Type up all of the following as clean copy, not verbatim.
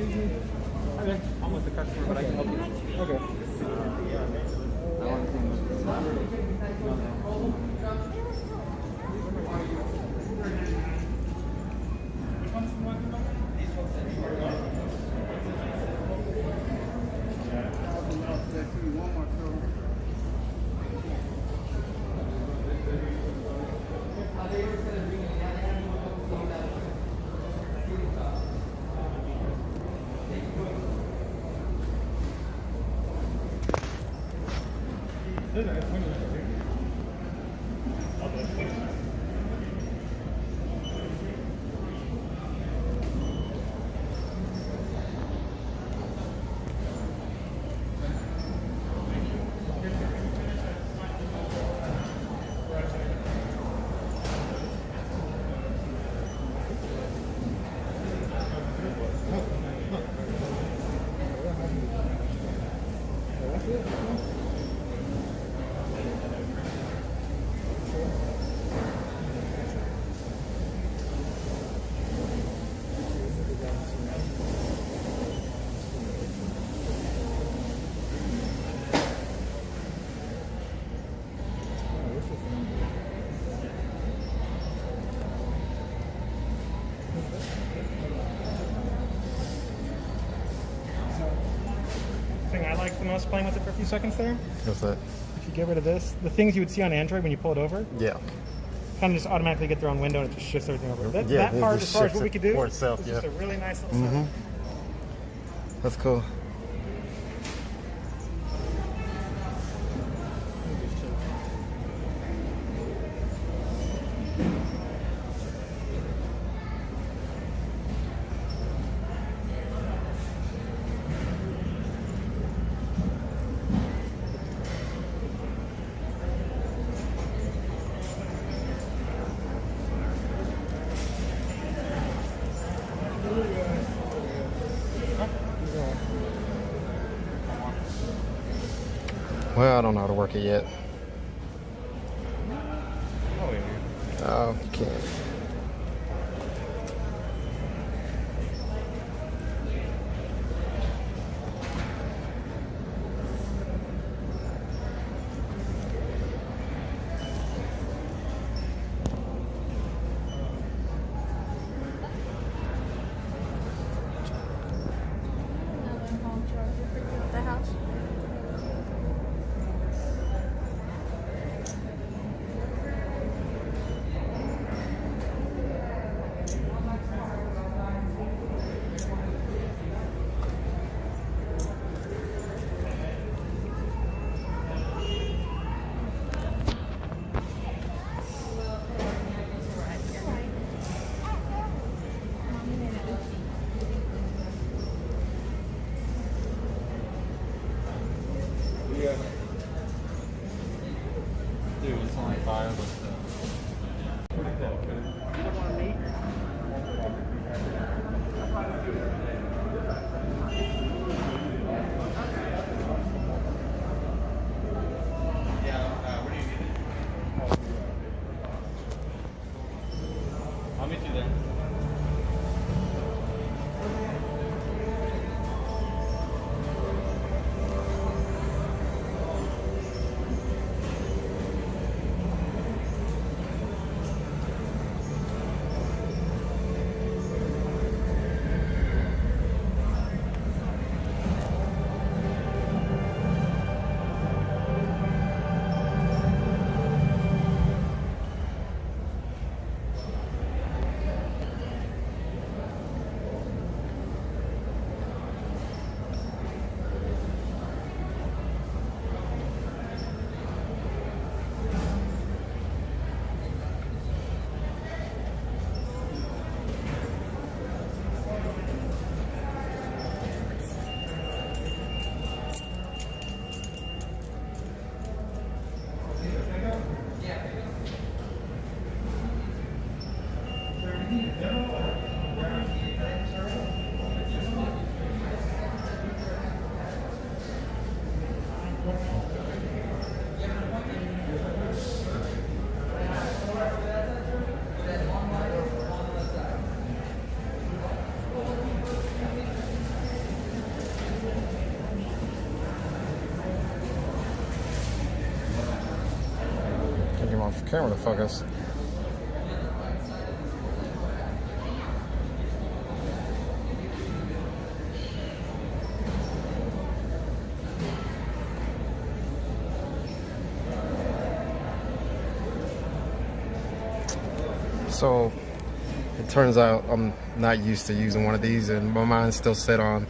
Okay, I'm with the customer, but I can help you. Okay. Thing I like the most playing with it for a few seconds there. What's that? If you get rid of this, the things you would see on Android when you pull it over, Yeah. kind of just automatically get their own window and it just shifts everything over. That, Yeah, that it part, just as far as shifts what we it could do, for itself, is yeah. just a really nice little setup. That's cool. Well, I don't know how to work it yet. Okay. The house. camera to focus. So it turns out I'm not used to using one of these, and my mind's still set on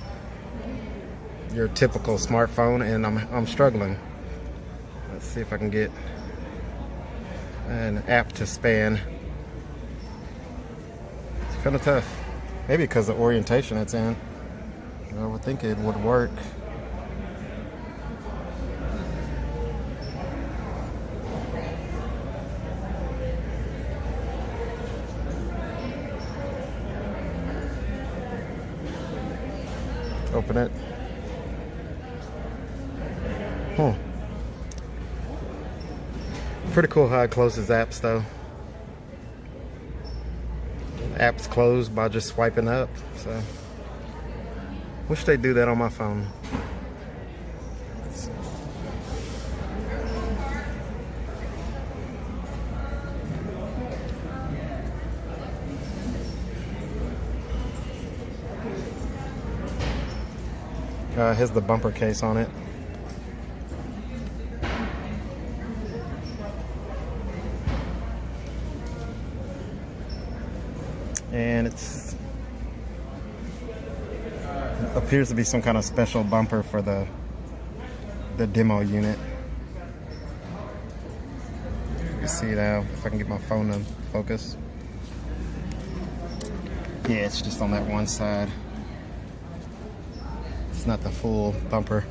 your typical smartphone, and I'm struggling. Let's see if I can get an app to span. It's kind of tough. Maybe because the orientation it's in. I would think it would work. Open it. Pretty cool how it closes apps though. Apps close by just swiping up. So wish they'd do that on my phone. Here's the bumper case on it. And it appears to be some kind of special bumper for the demo unit. You see now, if I can get my phone to focus. Yeah, it's just on that one side. It's not the full bumper.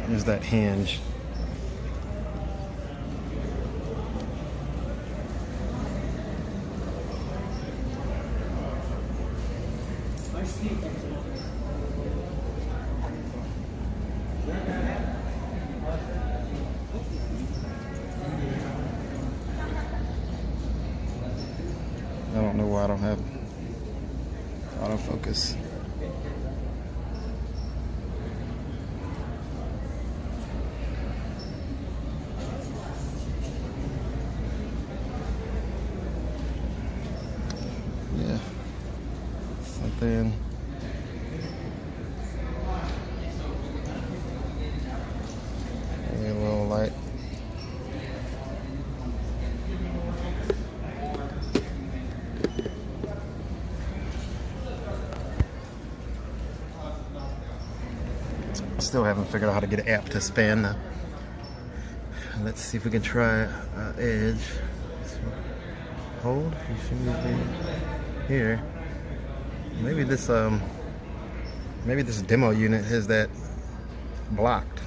There's that hinge. I don't know why I don't have autofocus. Yeah, something. Maybe a little light. Still haven't figured out how to get an app to span. Let's see if we can try Edge. Hold. You should be here. Maybe this demo unit has that blocked.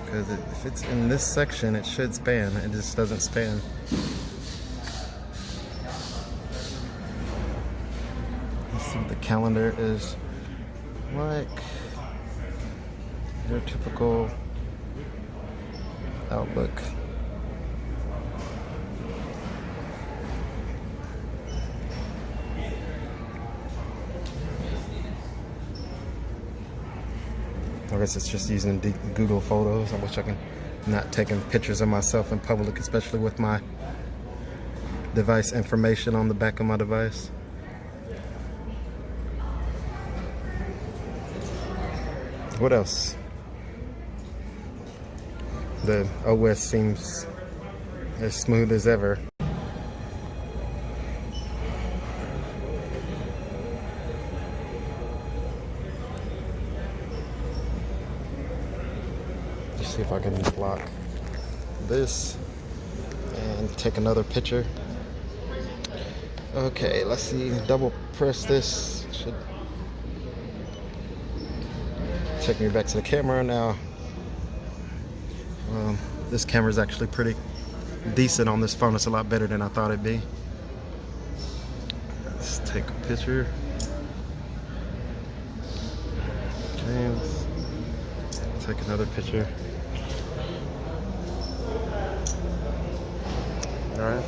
Because if it's in this section, it should span. It just doesn't span. Let's see what the calendar is like. Your typical Outlook. I guess it's just using Google Photos. I wish I can not taking pictures of myself in public, especially with my device information on the back of my device. What else? The OS seems as smooth as ever. Let's see if I can block this and take another picture. Okay, let's see. Double press this. Should take me back to the camera now. This camera is actually pretty decent on this phone. It's a lot better than I thought it'd be. Let's take a picture. Okay, let's take another picture. All right.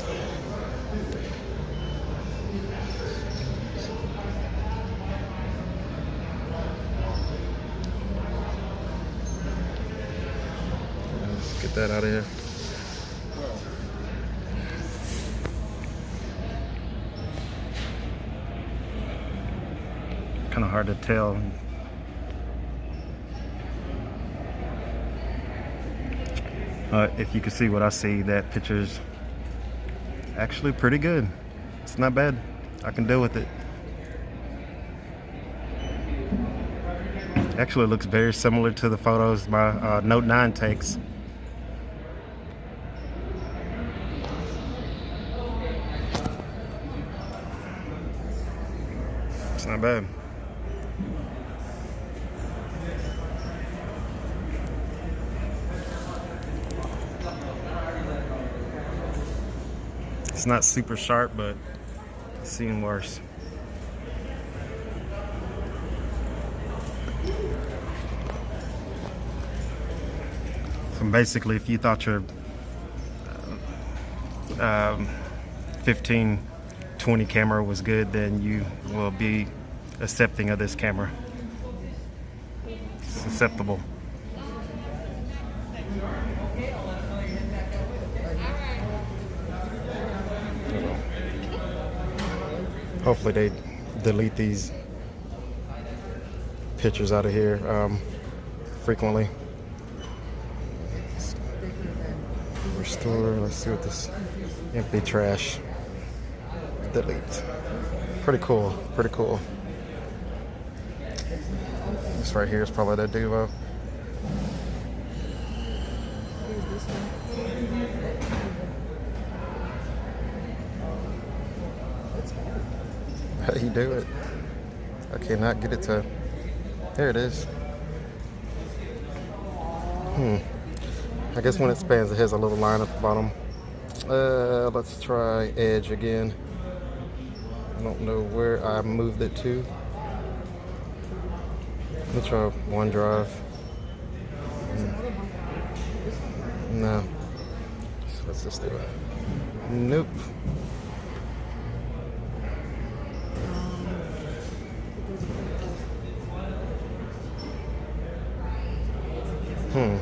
Get that out of here. Kind of hard to tell. If you can see what I see, that picture's actually pretty good. It's not bad. I can deal with it. Actually, it looks very similar to the photos my Note 9 takes. It's not bad. It's not super sharp, but I've seen worse. So basically, if you thought your 15-20 camera was good, then you will be accepting of this camera. It's acceptable. Hopefully they delete these pictures out of here frequently. Restore. Let's see what this empty trash. Delete. Pretty cool. Pretty cool. This right here is probably that Duo. How do you do it? I cannot get it to. There it is. I guess when it spans, it has a little line at the bottom. Let's try Edge again. I don't know where I moved it to. Let's try OneDrive. No. So what's this do? Nope. No.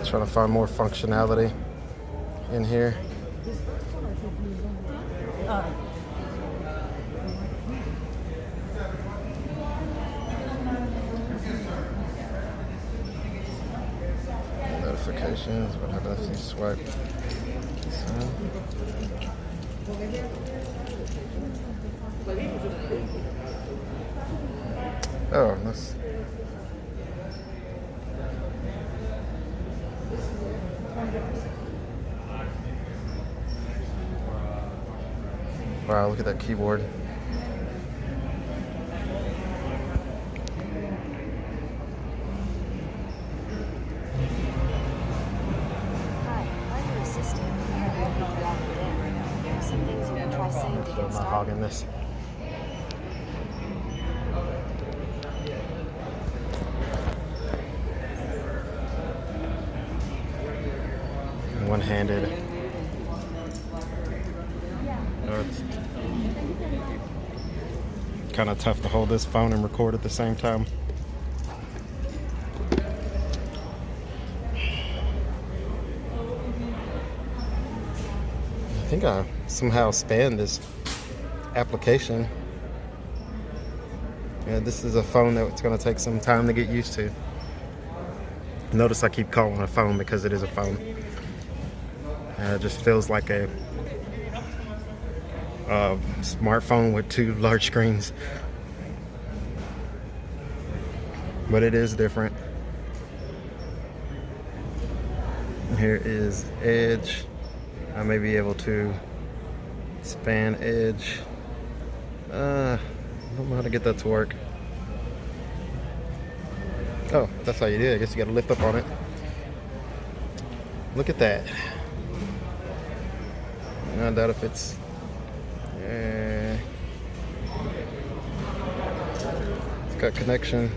Trying to find more functionality in here. Notifications. What happens if you swipe? Oh, that's. Wow, look at that keyboard. I'm not hogging this. One-handed. It's kind of tough to hold this phone and record at the same time. I think I somehow spanned this application. Yeah, this is a phone that's going to take some time to get used to. Notice I keep calling it a phone because it is a phone. It just feels like a smartphone with two large screens. But it is different. Here is Edge. I may be able to span Edge. I don't know how to get that to work. Oh, that's how you do it. I guess you gotta lift up on it. Look at that. I doubt if it's. It's got connection.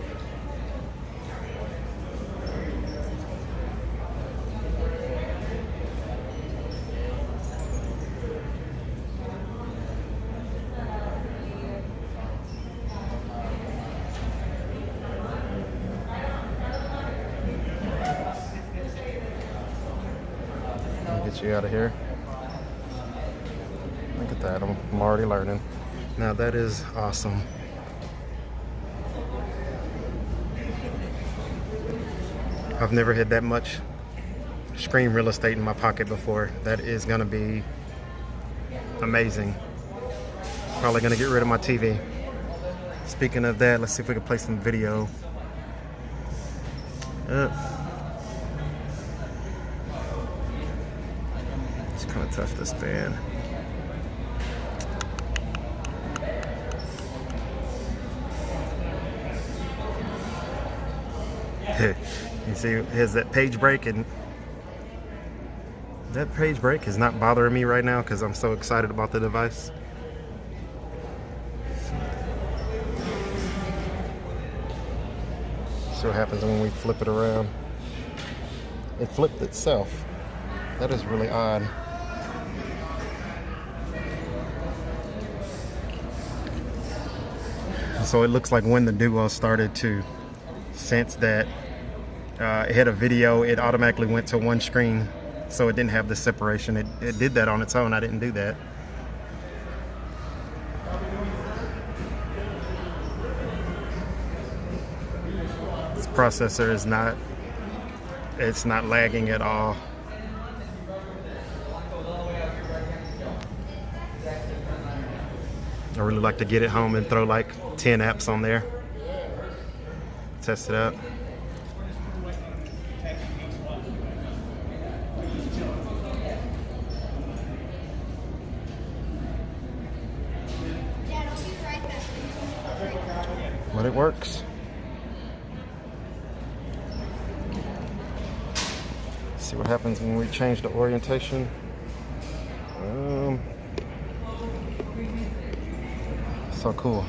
Get you out of here. Look at that, I'm already learning. Now that is awesome. I've never had that much screen real estate in my pocket before. That is gonna be amazing. Probably gonna get rid of my TV. Speaking of that, let's see if we can play some video. It's kind of tough to span. You see, here's that page break, and that page break is not bothering me right now because I'm so excited about the device. See what happens when we flip it around. It flipped itself. That is really odd. So it looks like when the Duo started to sense that it had a video, it automatically went to one screen, so it didn't have the separation. It did that on its own. I didn't do that. This processor is not, it's not lagging at all. I really like to get it home and throw like 10 apps on there. Test it out. But it works. See what happens when we change the orientation. So cool.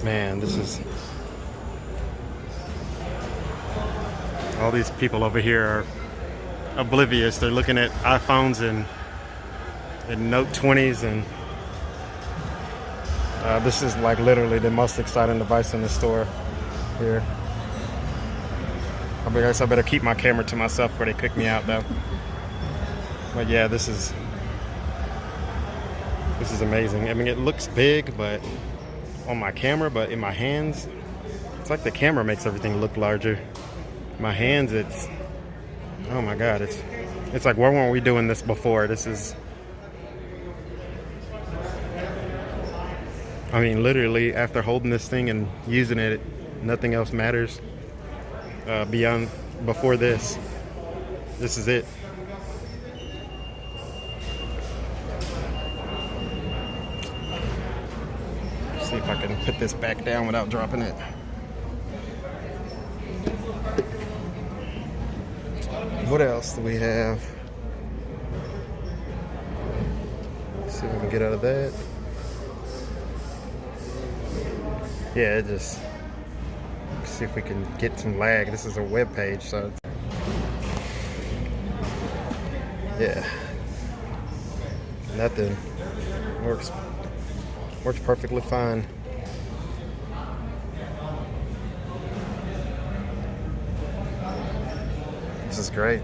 Man, this is... All these people over here are oblivious. They're looking at iPhones and Note 20s, and this is like literally the most exciting device in the store here. I guess I better keep my camera to myself before they kick me out though. But yeah, this is amazing. I mean, it looks big, but on my camera, but in my hands, it's like the camera makes everything look larger. My hands, it's, oh my God, it's like, why weren't we doing this before? This is, I mean, literally after holding this thing and using it, nothing else matters beyond, before this. This is it. See if I can put this back down without dropping it. What else do we have? Let's see if we can get out of that. Yeah, it just, let's see if we can get some lag. This is a web page, so yeah, nothing. Works perfectly fine. This is great.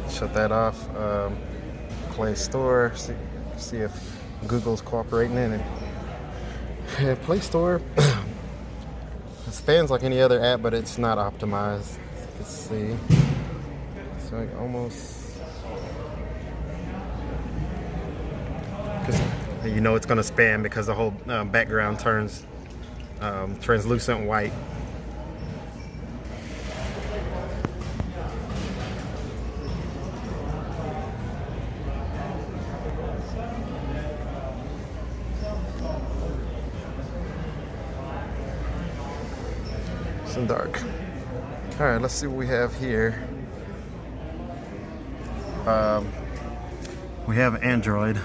Shut that off. Play Store. See if Google's cooperating in it. Yeah, Play Store. It spans like any other app, but it's not optimized. Let's see. It's like almost, because you know it's going to span because the whole background turns translucent white. And dark. All right, let's see what we have here. We have Android.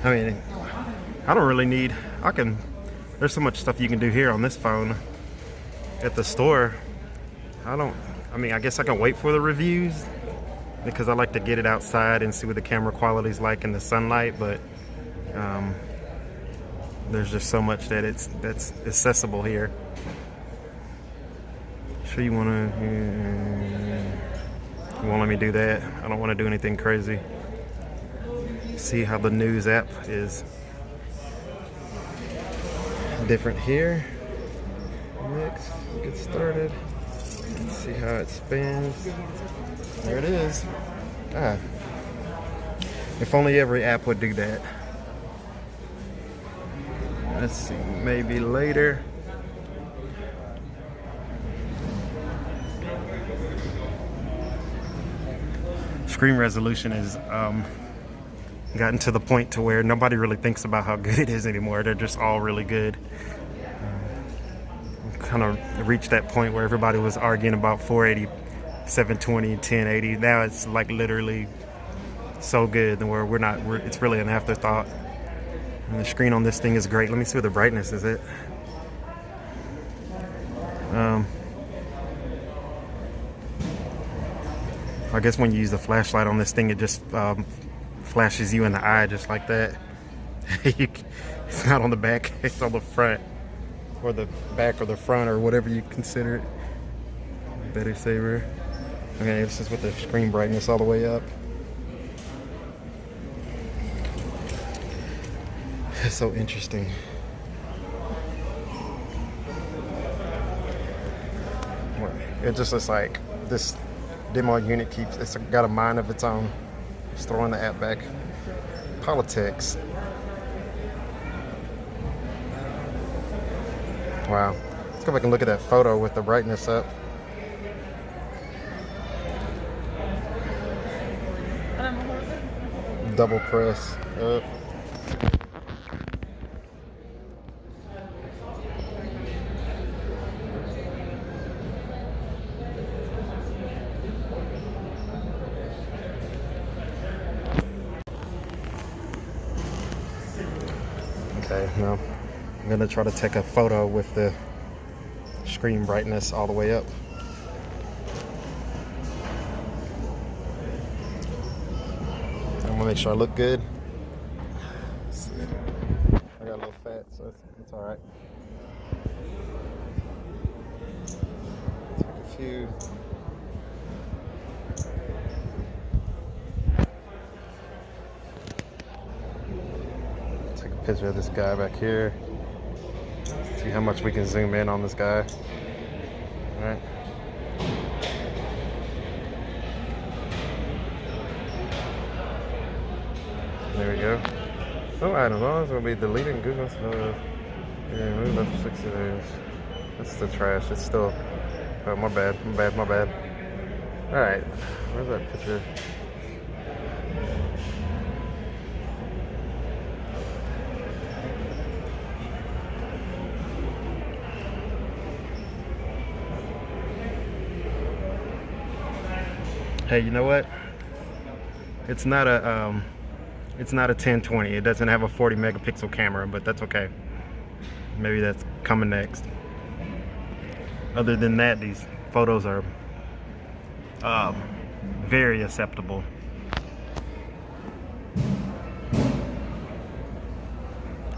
I mean, I don't really need, there's so much stuff you can do here on this phone at the store. I guess I can wait for the reviews because I like to get it outside and see what the camera quality is like in the sunlight, but there's just so much that's accessible here. Sure, you won't let me do that. I don't want to do anything crazy. See how the news app is different here. Next, get started. Let's see how it spins. There it is. If only every app would do that. Let's see, maybe later. Screen resolution is gotten to the point to where nobody really thinks about how good it is anymore. They're just all really good. Kind of reached that point where everybody was arguing about 480, 720, 1080. Now it's like literally so good where it's really an afterthought. And the screen on this thing is great. Let me see what the brightness is at. I guess when you use the flashlight on this thing, it just flashes you in the eye just like that. It's not on the back, it's on the front. Or the back or the front or whatever you consider it. Better saver. Okay, this is with the screen brightness all the way up. It's so interesting. It just looks like this demo unit it's got a mind of its own. Just throwing the app back. Politics. Wow. Let's go back and look at that photo with the brightness up. Double press up. Okay, now I'm gonna try to take a photo with the screen brightness all the way up. I'm gonna make sure I look good. Let's see. I got a little fat, so it's all right. Take a few. Take a picture of this guy back here. See how much we can zoom in on this guy. All right. There we go. No items. Oh, it's gonna be deleting Google. Remove after 60 days. That's the trash. It's still. Oh, my bad. My bad. All right. Where's that picture? Hey, you know what? It's not a 1020. It doesn't have a 40 megapixel camera, but that's okay. Maybe that's coming next. Other than that, these photos are very acceptable.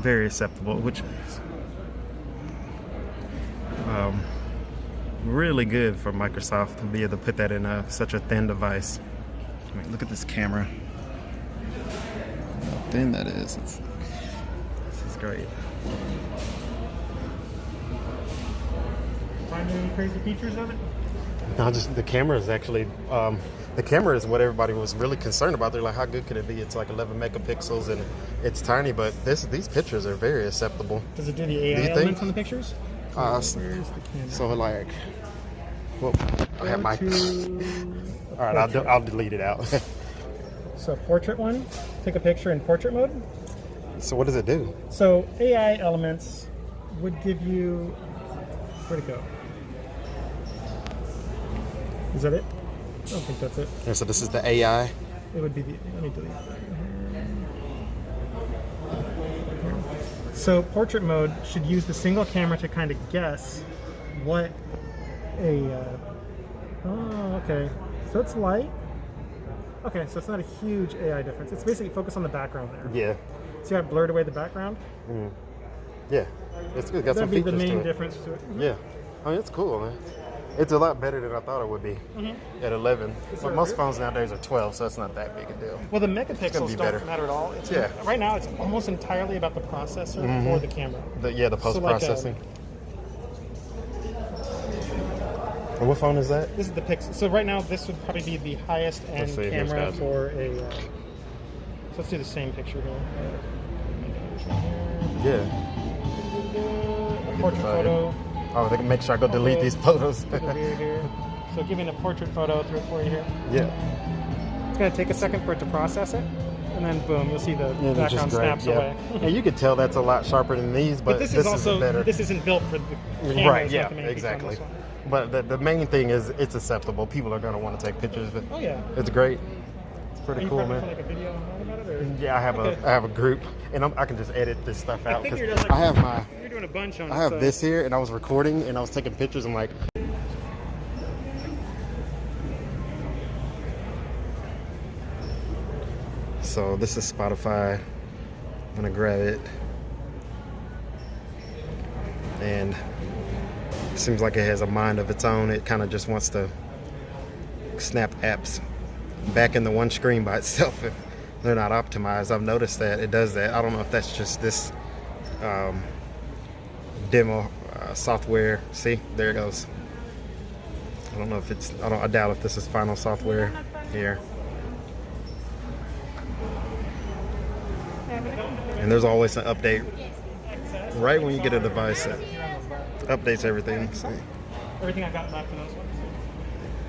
Very acceptable, which is really good for Microsoft to be able to put that in such a thin device. I mean, look at this camera. How thin that is. This is great. Find any crazy features of it? No, just the camera is actually, the camera is what everybody was really concerned about. They're like, how good could it be? It's like 11 megapixels and it's tiny, but these pictures are very acceptable. Does it do the AI elements on the pictures? Where's the camera? So like, well, I have my. All right, I'll delete it out. So portrait one, take a picture in portrait mode. So what does it do? So AI elements would give you, where'd it go? Is that it? I don't think that's it. And so this is the AI. It would be the, let me delete that. So portrait mode should use the single camera to kind of guess what oh, okay. So it's light. Okay, so it's not a huge AI difference. It's basically focused on the background there. Yeah. See how I blurred away the background? Yeah. It's good. Got That'd some be features the main to it. difference to it. Yeah. I mean, it's cool, man. It's a lot better than I thought it would be at 11. But most phones nowadays are 12, so it's not that big a deal. Well, the be megapixels better. don't matter at all. It's Yeah. Right now, it's almost entirely about the processor for the camera. The post-processing. And what phone is that? This is the Pixel. So right now, this would probably be the highest end see, here's camera that. for a. So let's do the same picture here. Yeah. Portrait photo. Oh, they can make sure I go delete these photos. Over here. So giving a portrait photo through it for you here. Yeah. It's going to take a second for it to process it, and then boom, you'll see the Yeah, they're background just great. snaps Yeah. away. And you can tell that's a lot sharper than these, but This is also better. this isn't built for the camera. Right, is yeah, not the main feature on exactly. this one. But the main thing is it's acceptable. People are going to want to take pictures of it. Oh yeah. It's great. It's Are pretty you cool, prepping man. for like a video online about it, or? Yeah, I have a group, and I can just edit this stuff out think because you're just I have my You're doing a bunch on. I have so. this here, and I was recording, and I was taking pictures. I'm like, so this is Spotify. I'm gonna grab it, and it seems like it has a mind of its own. It kind of just wants to snap apps back into one screen by itself if they're not optimized. I've noticed that it does that. I don't know if that's just this demo software. See, there it goes. I don't know if it's. I doubt if this is final software here. And there's always an update right when you get a device that updates everything. See. Everything I got back for those ones.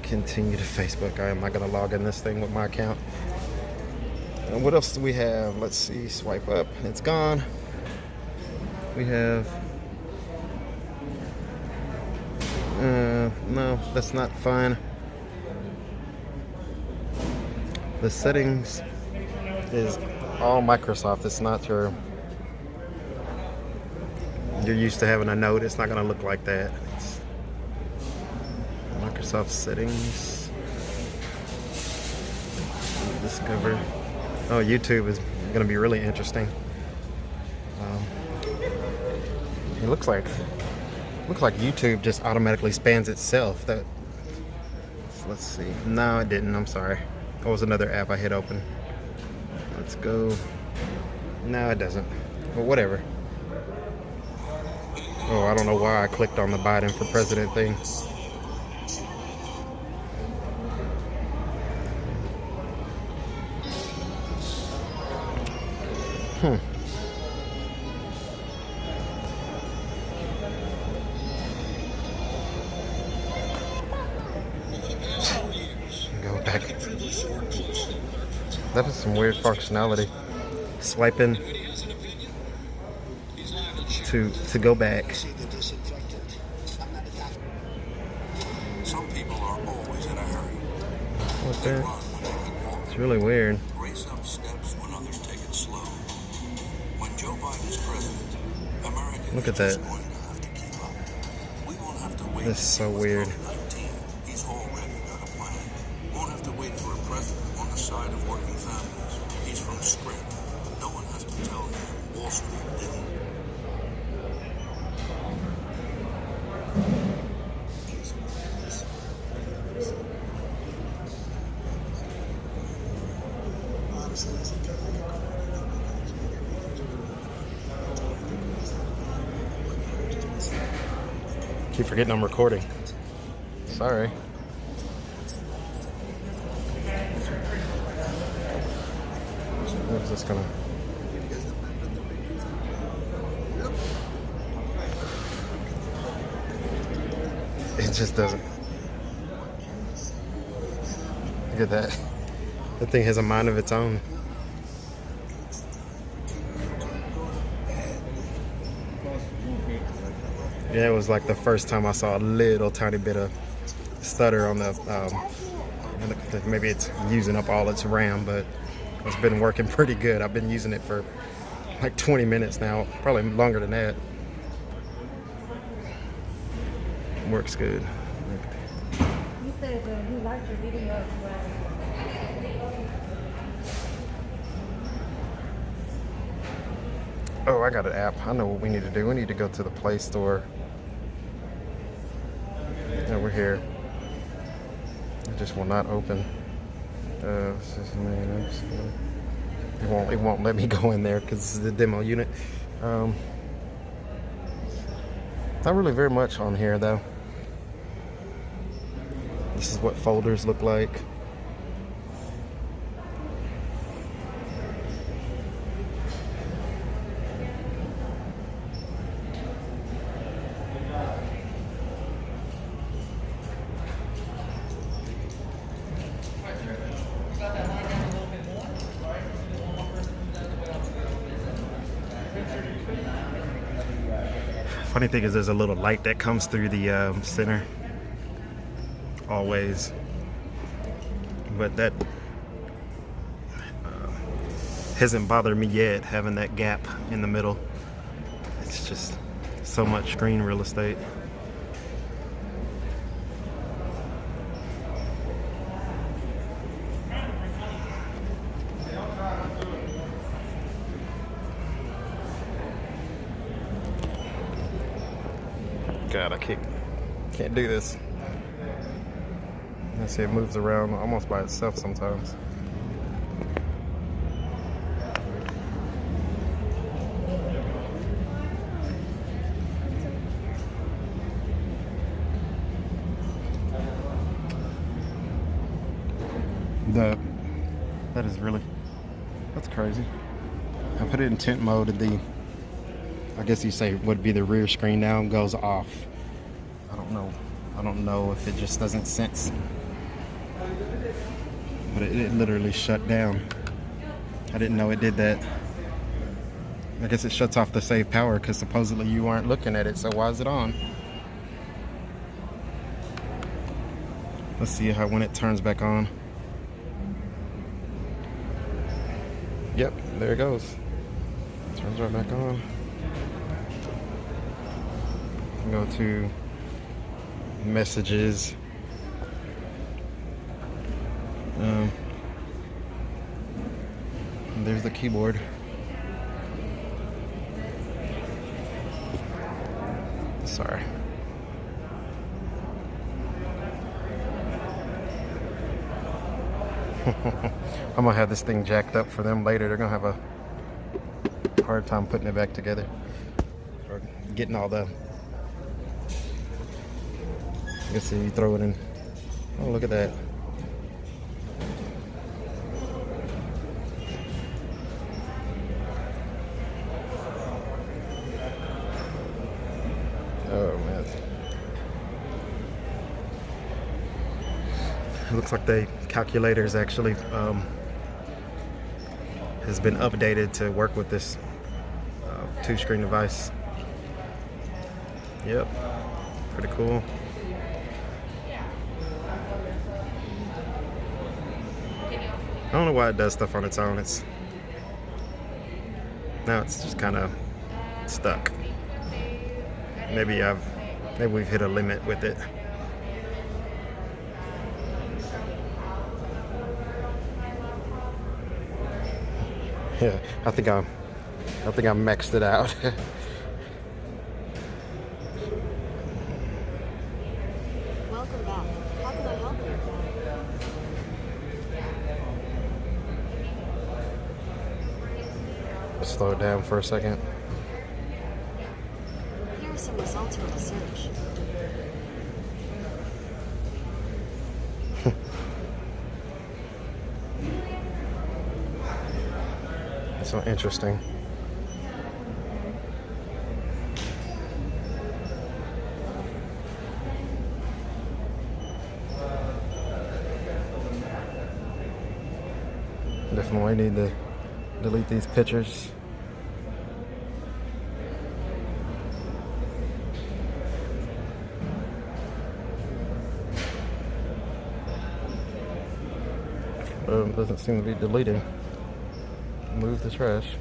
Continue to Facebook. I am not going to log in this thing with my account. And what else do we have? Let's see. Swipe up. It's gone. We have. No, that's not fine. The settings is all Microsoft. It's not your. You're used to having a note. It's not going to look like that. It's Microsoft settings. Discover. Oh, YouTube is going to be really interesting. It looks like YouTube just automatically spans itself. That. Let's see. No, it didn't. I'm sorry. That was another app I hit open. Let's go. No, it doesn't. But whatever. Oh, I don't know why I clicked on the Biden for president thing. Go back. That is some weird functionality. Swiping to go back. Some people are always in a hurry. What's that? Run when they could walk. It's really weird. Race up steps when others take it slow. When Joe Biden's president, America Look at is that. just going to have to keep up. We won't have to wait. That's so weird. COVID-19. He's already got a plan. Won't have to wait for a president on the side of working families. He's from Sprint. No one has to tell him Wall Street didn't. Keep forgetting I'm recording. Sorry. What's this gonna? It just doesn't. Look at that. That thing has a mind of its own. Yeah, it was like the first time I saw a little tiny bit of stutter on the. Maybe it's using up all its RAM, but it's been working pretty good. I've been using it for like 20 minutes now, probably longer than that. Works good. You said you liked your video as well. Oh, I got an app. I know what we need to do. We need to go to the Play Store. Yeah, we're here. It just will not open. It won't let me go in there because this is the demo unit. Not really very much on here though. This is what folders look like. Funny thing is there's a little light that comes through the center always, but that hasn't bothered me yet, having that gap in the middle. It's just so much screen real estate. God, I can't do this. I see it moves around almost by itself sometimes. That is really, that's crazy. I put it in tent mode and I guess you say would be the rear screen now goes off. I don't know if it just doesn't sense. But it literally shut down. I didn't know it did that. I guess it shuts off the save power because supposedly you aren't looking at it, so why is it on? Let's see how when it turns back on. Yep, there it goes. Turns right back on. Go to messages. There's the keyboard. Sorry. I'm gonna have this thing jacked up for them later. They're gonna have a hard time putting it back together or getting all the. You can see you throw it in. Oh, look at that. Oh man. It looks like the calculator's actually has been updated to work with this two-screen device. Yep, pretty cool. I don't know why it does stuff on its own. Now it's just kind of stuck. Maybe we've hit a limit with it. Yeah, I think I maxed it out. Welcome back. How can I help you? Slow it down for a second. Here are some results from the search. So interesting. Definitely need to delete these pictures. Doesn't seem to be deleting. Move the trash.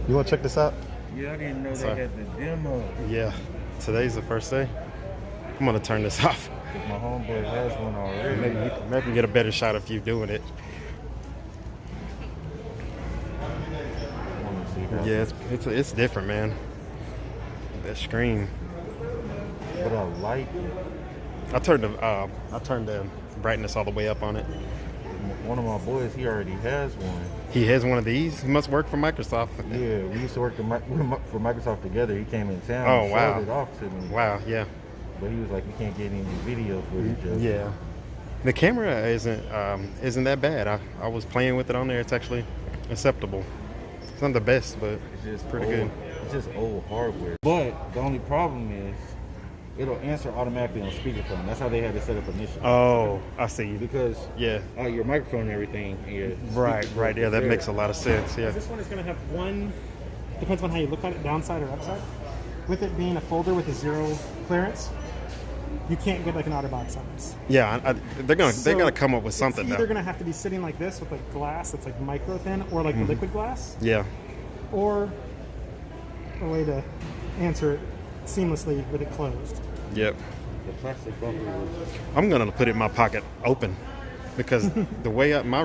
You want to check this out? Yeah, I didn't know Sorry. they had the demo. Yeah. Today's the first day. I'm gonna turn this off. My homeboy has one already. Maybe I can get a better shot of you doing it. I want to see that. Yeah, it's different, man. That screen. But I like it. I turned the brightness all the way up on it. One of my boys, he already has one. He has one of these. He must work for Microsoft. Yeah, we used to work for Microsoft together. He came in town Oh, and wow. showed it off to me. Wow. Yeah. But he was like, you can't get any video footage of it. Yeah. The camera isn't that bad. I was playing with it on there. It's actually acceptable. It's not the best, but It's just pretty old, good. It's just old hardware. But the only problem is, it'll answer automatically on speakerphone. That's how they had it set up initially. Oh, I see. Because Yeah. your microphone and everything. And your Right. speaker Right. Yeah, is that there. makes a lot of sense. Yeah. This one is going to have one, depends on how you look at it, downside or upside. With it being a folder with a 0 clearance, you can't get like an OtterBox on this. Yeah. They're gonna So come up with something It's either though. going to have to be sitting like this with like glass that's like micro thin, or like the liquid glass, Yeah. or a way to answer it seamlessly with it closed. Yep. The plastic bumper was I'm gonna put it in my pocket open because the way my